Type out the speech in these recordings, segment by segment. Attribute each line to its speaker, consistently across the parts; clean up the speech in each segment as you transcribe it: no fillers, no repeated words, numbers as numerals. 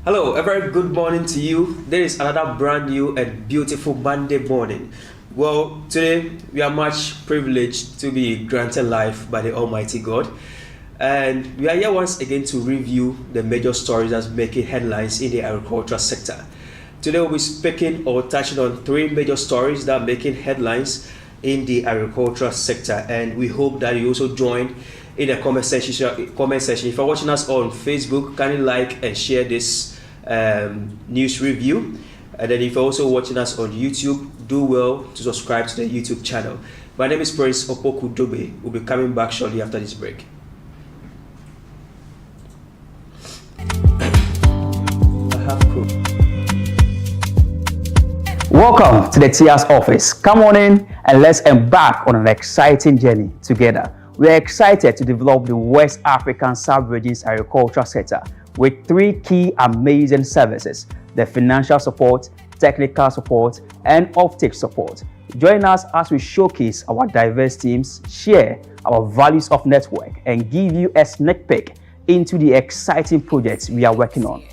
Speaker 1: Hello, a very good morning to you. There is another brand new and beautiful Monday morning. Well, today we are much privileged to be granted life by the Almighty God. And we are here once again to review the major stories that's making headlines in the agricultural sector. Today we'll be speaking or touching on three major stories that are making headlines in the agricultural sector. And we hope that you also join in the comment section. If you're watching us on Facebook, kindly like and share this news review. And then if you're also watching us on YouTube, do well to subscribe to the YouTube channel. My name is Prince Opoku Dobe. We'll be coming back shortly after this break.
Speaker 2: Welcome to the TIA's office. Come on in and let's embark on an exciting journey together. We are excited to develop the West African sub-region's agricultural sector with three key amazing services: the financial support, technical support, and offtake support. Join us as we showcase our diverse teams, share our values of network, and give you a sneak peek into the exciting projects we are working on.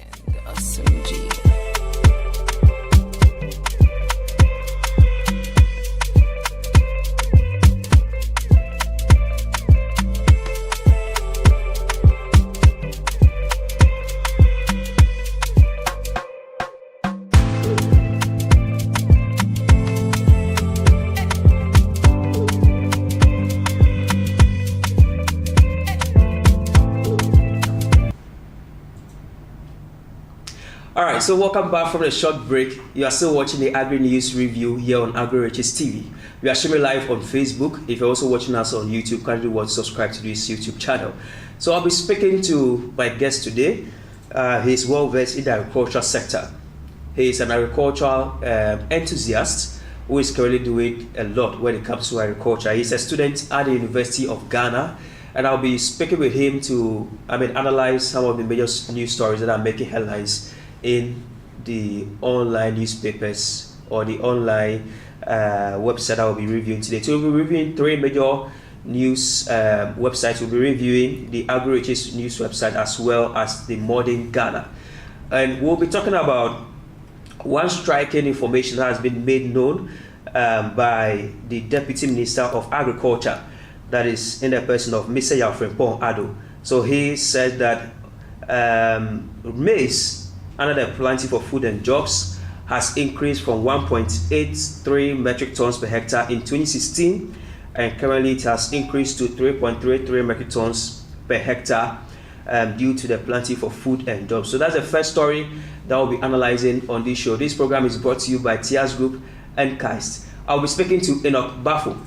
Speaker 1: Alright, so welcome back from the short break. You are still watching the Agri-News review here on Agri-News TV. We are streaming live on Facebook. If you're also watching us on YouTube, kindly watch, subscribe to this YouTube channel. So I'll be speaking to my guest today. He's well versed in the agricultural sector. He is an agricultural enthusiast who is currently doing a lot when it comes to agriculture. He's a student at the University of Ghana, and I'll be speaking with him to analyze some of the major news stories that are making headlines in the online newspapers or the online website I will be reviewing today. So we'll be reviewing three major news websites. We'll be reviewing the Agri-News news website as well as the Modern Ghana. And we'll be talking about one striking information that has been made known by the Deputy Minister of Agriculture, that is in the person of Mr. Yafrimpong Addo. So he said that maize under the Planting for Food and Jobs has increased from 1.83 metric tons per hectare in 2016, and currently it has increased to 3.33 metric tons per hectare due to the Planting for Food and Jobs. So that's the first story that we'll be analyzing on this show. This program is brought to you by TIA's Group and KAIST. I'll be speaking to Enoch Bafo.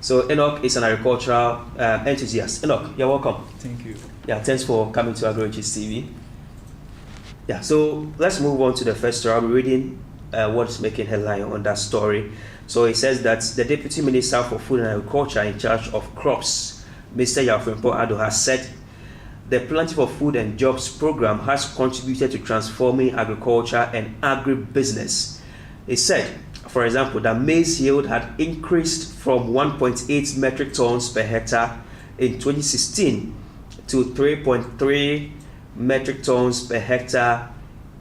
Speaker 1: So Enoch is an agricultural enthusiast. Enoch, you're welcome.
Speaker 3: Thank you.
Speaker 1: Yeah, thanks for coming to Agri-News TV. Yeah, so let's move on to the first story. I'll be reading what's making headline on that story. So it says that the Deputy Minister for Food and Agriculture in charge of crops, Mr. Yafrimpong Addo, has said the Planting for Food and Jobs program has contributed to transforming agriculture and agribusiness. He said, for example, that maize yield had increased from 1.8 metric tons per hectare in 2016 to 3.3 metric tons per hectare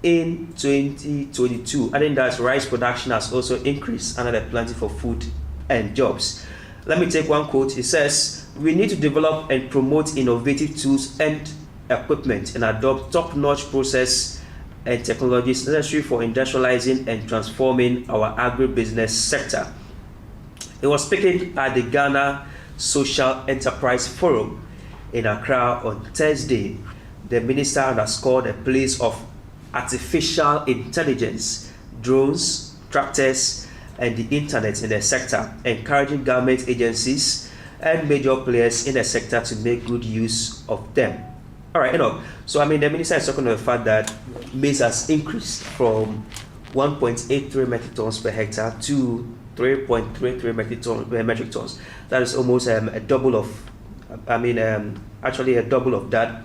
Speaker 1: in 2022. I think that rice production has also increased under the Planting for Food and Jobs. Let me take one quote. It says, "We need to develop and promote innovative tools and equipment and adopt top-notch process and technologies necessary for industrializing and transforming our agribusiness sector." He was speaking at the Ghana Social Enterprise Forum in Accra on Thursday. The minister underscored the place of artificial intelligence, drones, tractors, and the internet in the sector, encouraging government agencies and major players in the sector to make good use of them. All right, so the minister is talking about the fact that maize has increased from 1.83 metric tons per hectare to 3.33 metric tons. That is almost a double of, actually a double of that.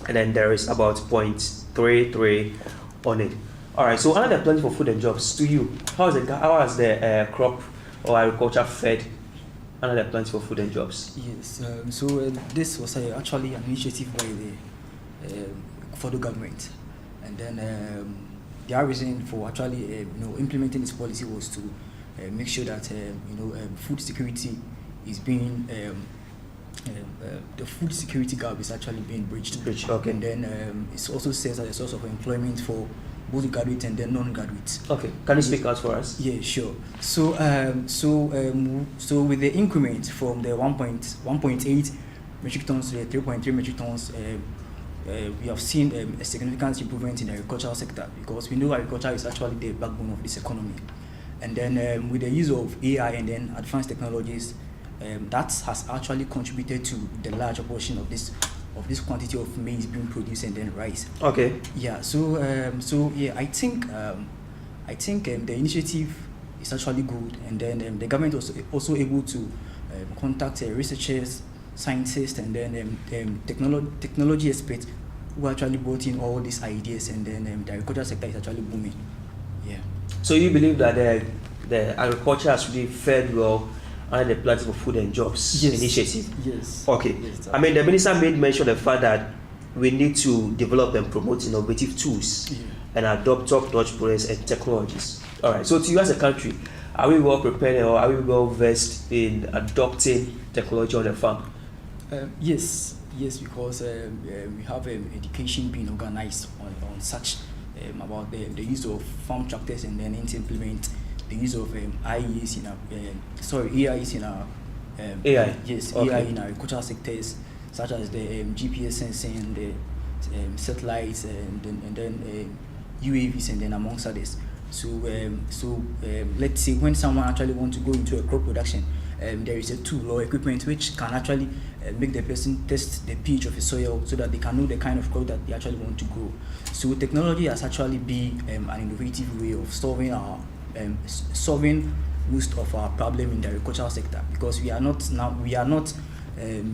Speaker 1: And then there is about 0.33 on it. All right, so under the Planting for Food and Jobs, to you, how has the crop or agriculture fed under the Planting for Food and Jobs?
Speaker 3: Yes, this was actually an initiative by the federal government, And then their reason for actually implementing this policy was to make sure that food security is being the food security gap is actually being bridged.
Speaker 1: Okay.
Speaker 3: And then it also serves as a source of employment for both graduates and then non-graduates.
Speaker 1: Okay. Can you speak out for us?
Speaker 3: Yeah, sure. So with the increment from the 1.8 metric tons to the 3.3 metric tons, we have seen a significant improvement in the agricultural sector, because we know agriculture is actually the backbone of this economy. And then with the use of AI and then advanced technologies, that has actually contributed to the larger portion of this quantity of maize being produced and then rice.
Speaker 1: Okay.
Speaker 3: Yeah. So I think the initiative is actually good, and then the government was also able to contact researchers, scientists, and then technology experts who actually brought in all these ideas, and then the agricultural sector is actually booming. Yeah.
Speaker 1: So you believe that the agriculture has really fared well under the Planting for Food and Jobs initiative?
Speaker 3: Yes.
Speaker 1: Okay.
Speaker 3: Yes,
Speaker 1: I mean, the minister made mention of the fact that we need to develop and promote innovative tools and adopt top-notch products and technologies. All right. So to you as a country, are we well prepared, or are we well versed in adopting technology on the farm?
Speaker 3: Yes, because we have education being organized on such about the use of farm tractors, and then implement the use of AIs in our AIs in our
Speaker 1: AI.
Speaker 3: Yes,
Speaker 1: Okay.
Speaker 3: AI in our agricultural sectors, such as the GPS sensing, the satellites, and then UAVs, and then amongst others. So let's say when someone actually wants to go into a crop production, there is a tool or equipment which can actually make the person test the pH of the soil, so that they can know the kind of crop that they actually want to grow. So technology has actually been an innovative way of solving most of our problem in the agricultural sector, because we are not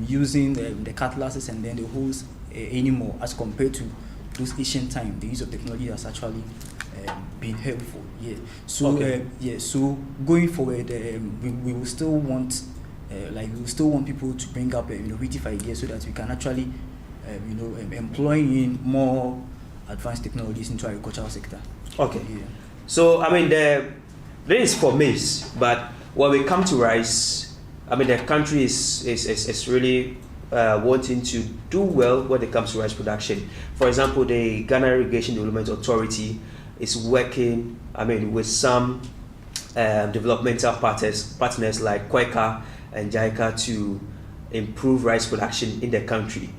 Speaker 3: using the cutlasses and then the hoes anymore, as compared to those ancient time. The use of technology has actually been helpful. Yeah. So so going forward, we will still want people to bring up innovative ideas, so that we can actually employ in more advanced technologies into our agricultural sector.
Speaker 1: Okay.
Speaker 3: Yeah.
Speaker 1: So I mean, there is for maize, but when we come to rice, I mean, the country is really wanting to do well when it comes to rice production. For example, the Ghana Irrigation Development Authority is working, I mean, with some developmental partners like Quaker and JICA to improve rice production in the country.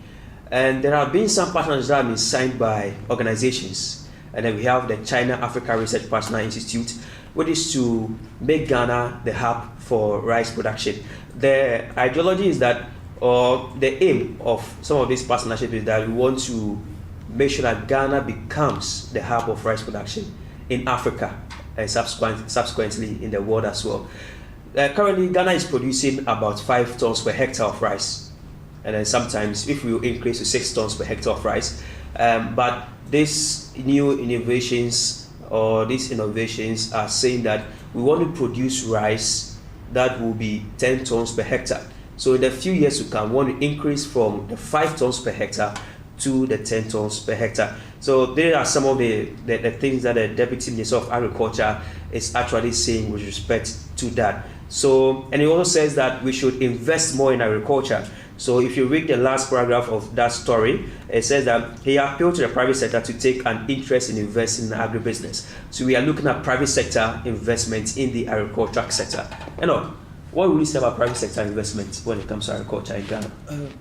Speaker 1: And there have been some partners that have been signed by organizations. And then we have the China Africa Research Partner Institute, which is to make Ghana the hub for rice production. The ideology is that, or the aim of some of these partnerships, is that we want to make sure that Ghana becomes the hub of rice production in Africa and subsequently in the world as well. Currently, Ghana is producing about 5 tons per hectare of rice, and then sometimes if we increase to 6 tons per hectare of rice. But these new innovations are saying that we want to produce rice that will be 10 tons per hectare. So in the few years to come, we want to increase from the 5 tons per hectare to the 10 tons per hectare. So there are some of the things that the Deputy Minister of Agriculture is actually saying with respect to that. So, and he also says that we should invest more in agriculture. So if you read the last paragraph of that story, it says that he appealed to the private sector to take an interest in investing in agribusiness. So we are looking at private sector investment in the agriculture sector. What will you say about private sector investment when it comes to agriculture in Ghana?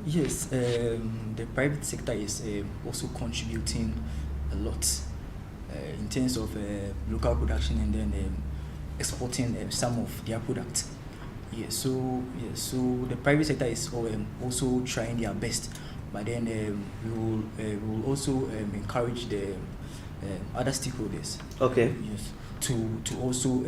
Speaker 3: Yes, the private sector is also contributing a lot in terms of local production, and then exporting some of their products. So the private sector is also trying their best, but then we will also encourage the other stakeholders.
Speaker 1: Okay.
Speaker 3: Yes, to also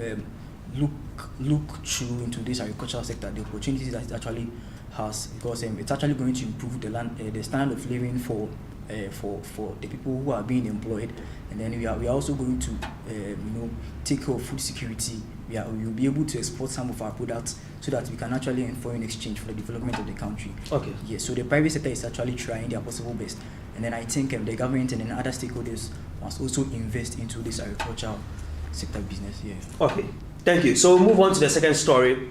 Speaker 3: look through into this agricultural sector, the opportunities that it actually has, because it's actually going to improve the standard of living for the people who are being employed, and then we are also going to take care of food security. We will be able to export some of our products, so that we can actually earn foreign exchange for the development of the country.
Speaker 1: Okay.
Speaker 3: Yes, so the private sector is actually trying their possible best, and then I think the government and then other stakeholders must also invest into this agricultural sector business. Yeah.
Speaker 1: Okay, thank you. So we'll move on to the second story.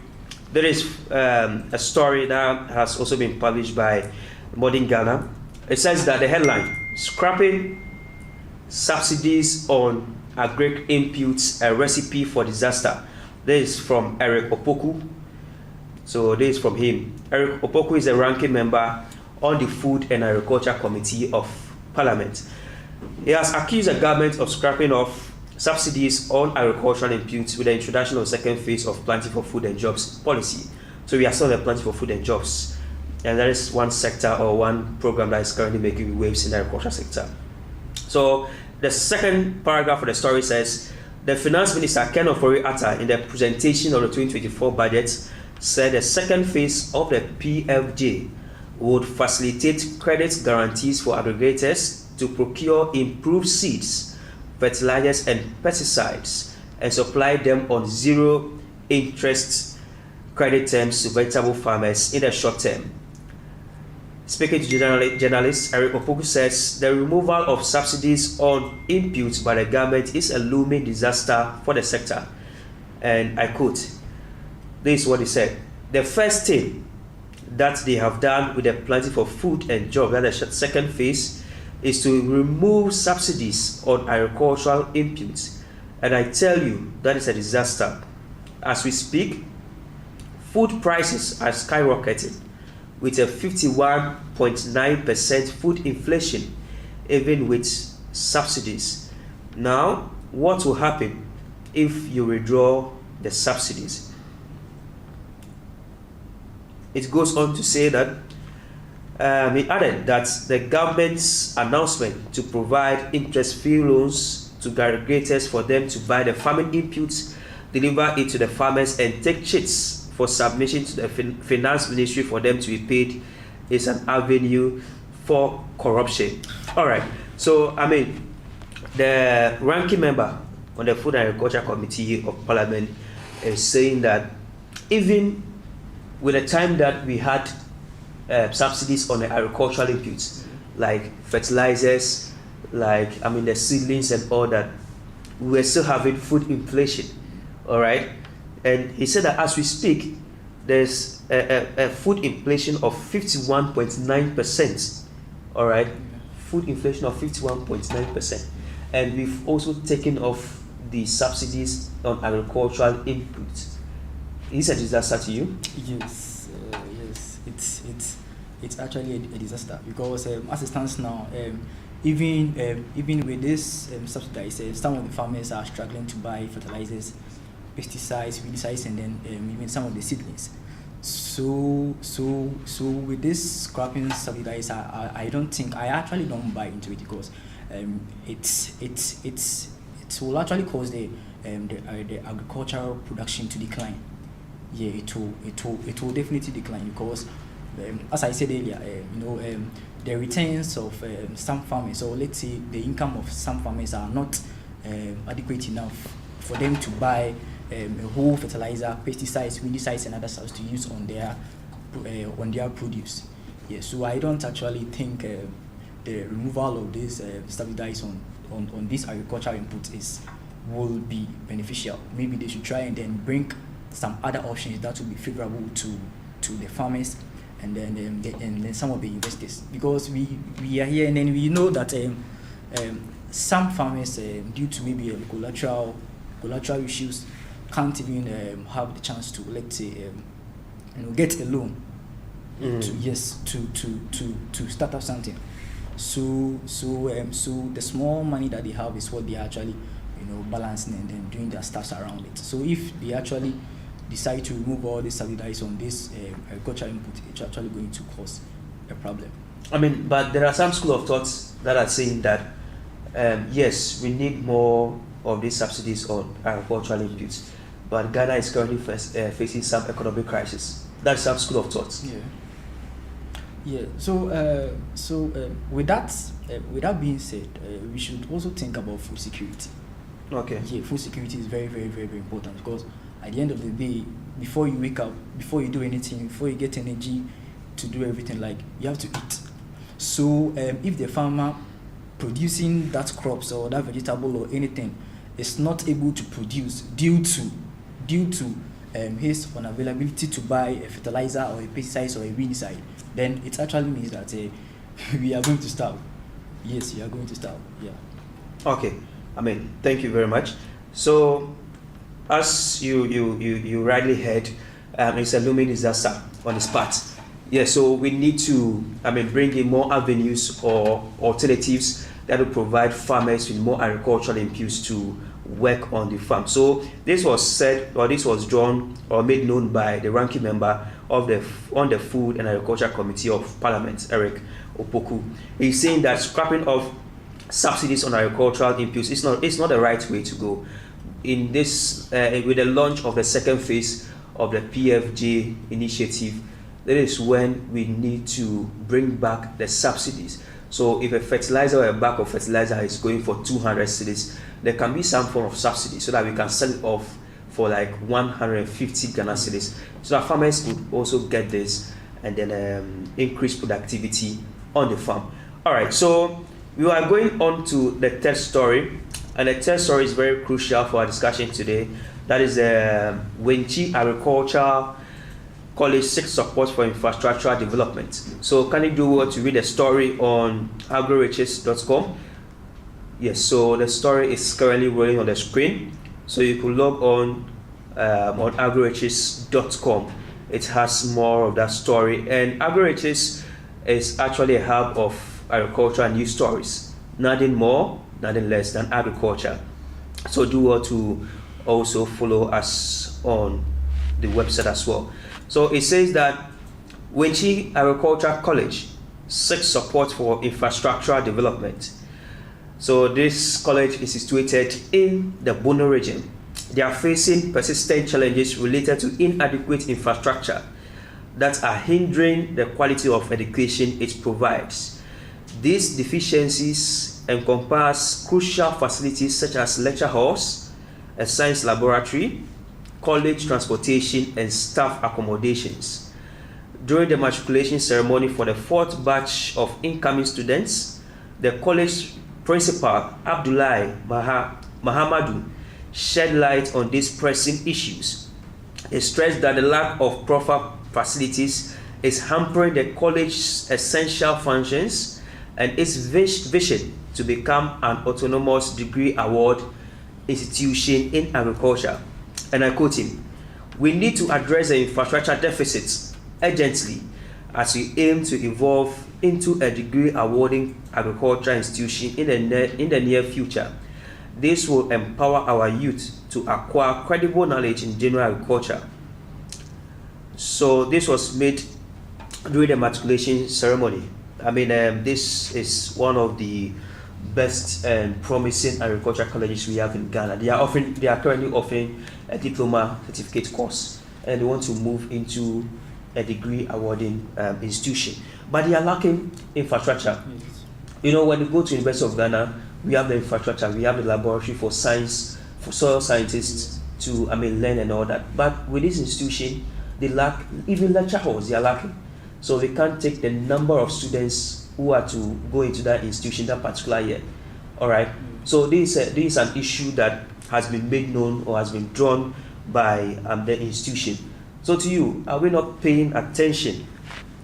Speaker 1: There is a story that has also been published by Modern Ghana. It says that the headline, "Scrapping Subsidies on Agric Inputs, a Recipe for Disaster." This is from Eric Opoku. So this is from him. Eric Opoku is a ranking member on the Food and Agriculture Committee of Parliament. He has accused the government of scrapping off subsidies on agricultural inputs with the introduction of second phase of Planting for Food and Jobs policy. So we are still at Planting for Food and Jobs, and that is one sector or one program that is currently making waves in the agricultural sector. So the second paragraph of the story says, the Finance Minister Ken Ofori-Atta, in the presentation of the 2024 budget, said the second phase of the PFJ would facilitate credit guarantees for aggregators to procure improved seeds, fertilizers and pesticides, and supply them on zero interest credit terms to vegetable farmers in the short term. Speaking to journalists, Eric Opoku says the removal of subsidies on inputs by the government is a looming disaster for the sector. And I quote, this is what he said: the first thing that they have done with the Planting for Food and Jobs, that is the second phase, is to remove subsidies on agricultural inputs. And I tell you, that is a disaster. As we speak, food prices are skyrocketing, with a 51.9% food inflation, even with subsidies. Now, what will happen if you withdraw the subsidies? It goes on to say that he added that the government's announcement to provide interest-free loans to aggregators for them to buy the farming inputs, deliver it to the farmers, and take checks for submission to the Finance Ministry for them to be paid is an avenue for corruption. All right. So, I mean, the ranking member on the Food and Agriculture Committee of Parliament is saying that even with the time that we had subsidies on the agricultural inputs, like fertilizers, like the seedlings and all that, we're still having food inflation. All right. And he said that as we speak, there's a food inflation of 51.9%. All right. Food inflation of 51.9%. And we've also taken off the subsidies on agricultural inputs. Is a disaster to you?
Speaker 3: Yes, it's actually a disaster, because as it stands now, even with this subsidies, some of the farmers are struggling to buy fertilizers, pesticides, weedicides, and then even some of the seedlings. So with this scrapping subsidies, I actually don't buy into it, because it will actually cause the agricultural production to decline. Yeah, it will definitely decline, because as I said earlier, the returns of some farmers, or let's say the income of some farmers, are not adequate enough for them to buy a whole fertilizer, pesticides, weedicides, and other stuff to use on their produce. Yeah, so I don't actually think the removal of these subsidies on these agricultural inputs will be beneficial. Maybe they should try and then bring some other options that will be favorable to the farmers, and then some of the investors, because we are here, and then we know that some farmers, due to maybe collateral issues, can't even have the chance to, let's say, get a loan to start up something. So the small money that they have is what they actually balancing and then doing their stuff around it. So if they actually decide to remove all these subsidies on this agricultural input, it's actually going to cause a problem.
Speaker 1: But there are some school of thoughts that are saying that yes, we need more of these subsidies on agricultural inputs, but Ghana is currently facing some economic crisis. That's some school of thoughts.
Speaker 3: Yeah. So with that being said, we should also think about food security.
Speaker 1: Okay.
Speaker 3: Yeah, food security is very, very, very, very important, because at the end of the day, before you wake up, before you do anything, before you get energy to do everything, like, you have to eat. So if the farmer producing that crops or that vegetable or anything is not able to produce due to his unavailability to buy a fertilizer or a pesticide or a weedicide, then it actually means that we are going to starve. Yes, we are going to starve. Yeah.
Speaker 1: Okay. I mean, thank you very much. So, as you rightly heard, it's a looming disaster on its part. Yeah, so we need to, bring in more avenues or alternatives that will provide farmers with more agricultural inputs to work on the farm. So this was said, or this was drawn or made known by the ranking member of the Food and Agriculture Committee of Parliament, Eric Opoku. He's saying that scrapping of subsidies on agricultural inputs it's not the right way to go. In this, with the launch of the second phase of the PFJ initiative, that is when we need to bring back the subsidies. So if a fertilizer or a bag of fertilizer is going for 200 cedis, there can be some form of subsidy so that we can sell it off for like 150 Ghana cedis, so that farmers could also get this and then increase productivity on the farm. All right, so we are going on to the third story, and the third story is very crucial for our discussion today. That is Wenchi Agriculture College seeks support for infrastructure development. So can you do what to read the story on agrireaches.com? Yes, so the story is currently rolling on the screen. So you can log on agrireaches.com. It has more of that story. And Agri-Reaches is actually a hub of agriculture and news stories. Nothing more, nothing less than agriculture. So do what to also follow us on the website as well. So it says that Wenchi Agriculture College seeks support for infrastructural development. So this college is situated in the Bono region. They are facing persistent challenges related to inadequate infrastructure that are hindering the quality of education it provides. These deficiencies encompass crucial facilities such as lecture halls, a science laboratory, college transportation, and staff accommodations. During the matriculation ceremony for the fourth batch of incoming students, the college principal, Abdullahi Mahamadu, shed light on these pressing issues. He stressed that the lack of proper facilities is hampering the college's essential functions and its vision to become an autonomous degree award institution in agriculture. And I quote him, "We need to address the infrastructure deficits urgently as we aim to evolve into a degree awarding agriculture institution in the near future. This will empower our youth to acquire credible knowledge in general agriculture." So this was made during the matriculation ceremony. This is one of the best and promising agriculture colleges we have in Ghana. They are currently offering a diploma certificate course, and they want to move into a degree awarding institution, but they are lacking infrastructure.
Speaker 3: Yes.
Speaker 1: You know, when you go to University of Ghana, we have the infrastructure, we have the laboratory for science, for soil scientists to learn and all that. But with this institution, they lack even lecture halls. They are lacking, so they can't take the number of students who are to go into that institution that particular year. All right. So this is an issue that has been made known or has been drawn by the institution. So to you, are we not paying attention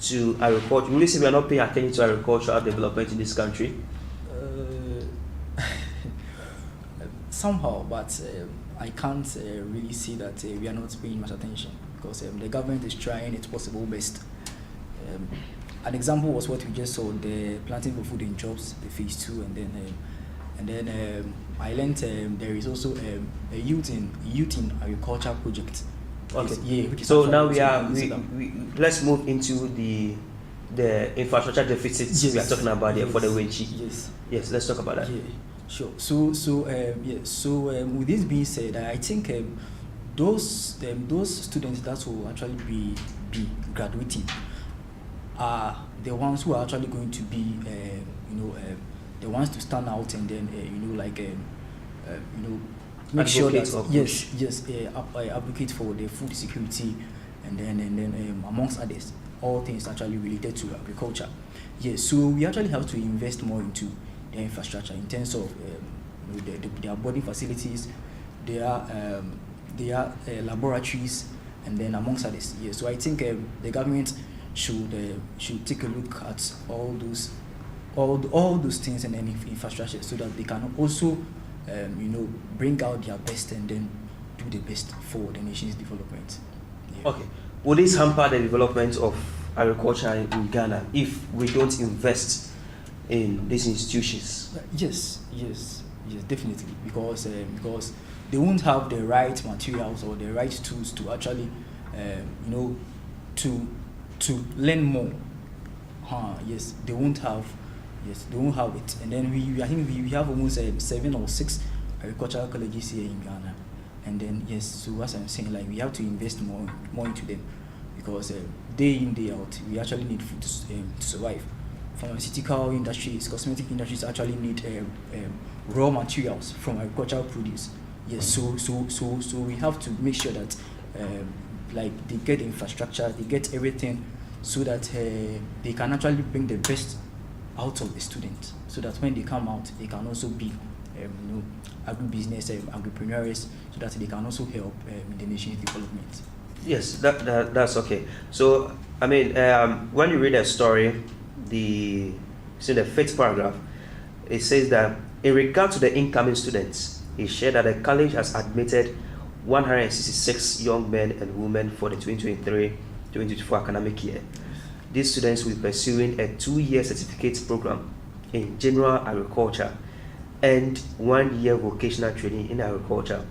Speaker 1: to agriculture? Will you say we are not paying attention to agricultural development in this country?
Speaker 3: Somehow, but I can't really see that we are not paying much attention, because the government is trying its possible best. An example was what we just saw, the planting for food and jobs, the phase 2, and then I learned there is also a youth in agriculture project.
Speaker 1: Okay. So now we let's move into the infrastructure deficits. Yes. We are talking about here. Yes. For the Wenchi. Yes. Let's talk about that.
Speaker 3: Yeah. Sure. So with this being said, I think those students that will actually be graduating are the ones who are actually going to be the ones to stand out, and then make sure that advocate for the food security, and then amongst others, all things actually related to agriculture. Yes, so we actually have to invest more into the infrastructure in terms of their boarding facilities, their laboratories, and then amongst others. Yeah, so I think the government should take a look at all those things and then infrastructure, so that they can also bring out their best and then do the best for the nation's development. Yeah.
Speaker 1: Okay. Will this hamper the development of agriculture in Ghana if we don't invest in these institutions?
Speaker 3: Yes, definitely, because they won't have the right materials or the right tools to actually, to learn more. Yes, they won't have. Yes, they won't have it. And then I think we have almost 7 or 6 agricultural colleges here in Ghana. And then yes, so as I'm saying, like we have to invest more into them, because day in, day out, we actually need food to survive. Pharmaceutical industries, cosmetic industries actually need raw materials from agricultural produce. Yes, so we have to make sure that like they get infrastructure, they get everything, so that they can actually bring the best out of the students, so that when they come out, they can also be agribusiness, agripreneurs, so that they can also help in the nation's development.
Speaker 1: Yes, that's okay. So, I mean, when you read a story, the 5th paragraph, it says that in regard to the incoming students, it shared that the college has admitted 166 young men and women for the 2023-2024 academic year. These students will be pursuing a 2-year certificate program in general agriculture and 1-year vocational training in agriculture.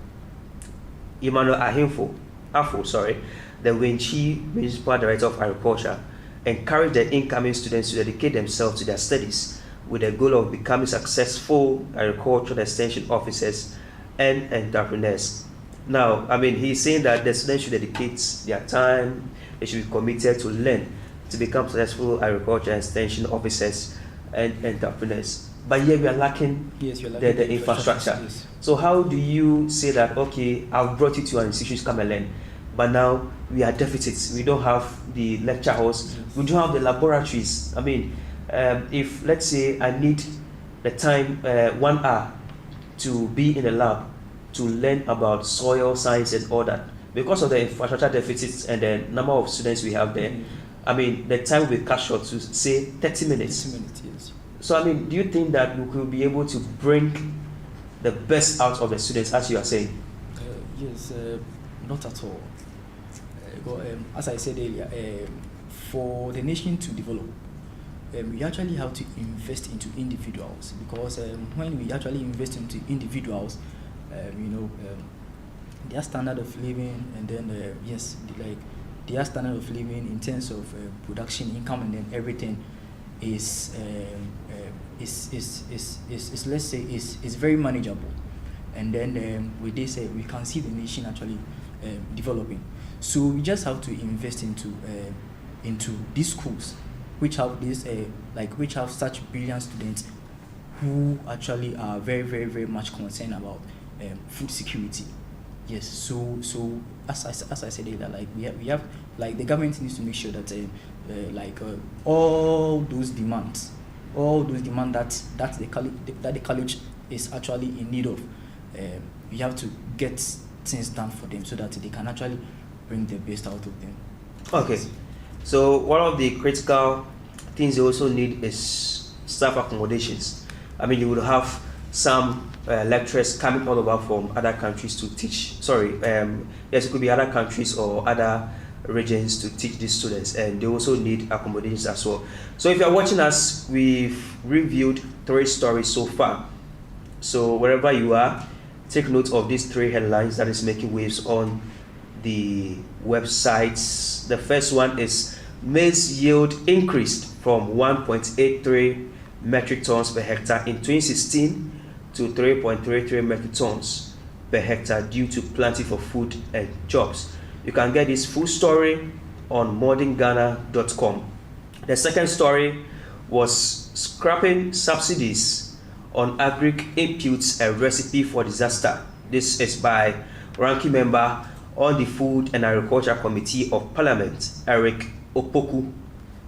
Speaker 1: Emmanuel Afo, the Winchi Municipal Director of Agriculture, encouraged the incoming students to dedicate themselves to their studies with the goal of becoming successful agricultural extension officers and entrepreneurs. Now, I mean, he's saying that the students should dedicate their time, they should be committed to learn to become successful agricultural extension officers and entrepreneurs. But here we are lacking, the infrastructure.
Speaker 3: Yes.
Speaker 1: So how do you say that, okay, I've brought you to an institution to come and learn, but now we are deficits. We don't have the lecture halls.
Speaker 3: Yes.
Speaker 1: We don't have the laboratories. I mean, if let's say I need the time 1 hour to be in a lab to learn about soil science and all that, because of the infrastructure deficits and the number of students we have there, I mean, the time will cut short to say 30 minutes.
Speaker 3: 30 minutes, yes.
Speaker 1: So, I mean, do you think that we could be able to bring the best out of the students, as you are saying?
Speaker 3: Yes, not at all. As I said earlier, for the nation to develop, we actually have to invest into individuals, because when we actually invest into individuals, their standard of living, and then their standard of living in terms of production, income, and then everything is let's say is very manageable. And then with this, we can see the nation actually developing. So we just have to invest into these schools, which have which have such brilliant students who actually are very, very, very much concerned about food security. Yes. So as I said earlier, like we have like the government needs to make sure that all those demands that the college is actually in need of, we have to get things done for them, so that they can actually bring the best out of them.
Speaker 1: Okay. So one of the critical things they also need is staff accommodations. I mean, you would have some lecturers coming all over from other countries to teach. Yes, it could be other countries or other regions to teach these students, and they also need accommodations as well. So if you're watching us, we've reviewed 3 stories so far. So wherever you are, take note of these 3 headlines that is making waves on the websites. The first one is maize yield increased from 1.83 metric tons per hectare in 2016 to 3.33 metric tons per hectare due to planting for food and jobs. You can get this full story on modernghana.com. The second story was scrapping subsidies on agric inputs, a recipe for disaster. This is by ranking member on the Food and Agriculture Committee of Parliament, Eric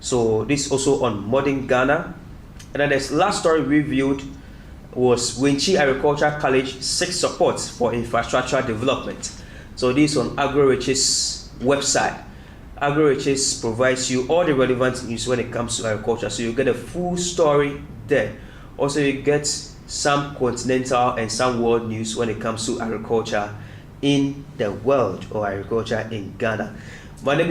Speaker 1: So this is also on Modern Ghana. And then this last story reviewed was Winchi Agricultural College seeks support for infrastructure development. So this on Agri-Rich's website. Agri-Riches provides you all the relevant news when it comes to agriculture. So you get a full story there. Also, you get some continental and some world news when it comes to agriculture in the world or agriculture in Ghana. My name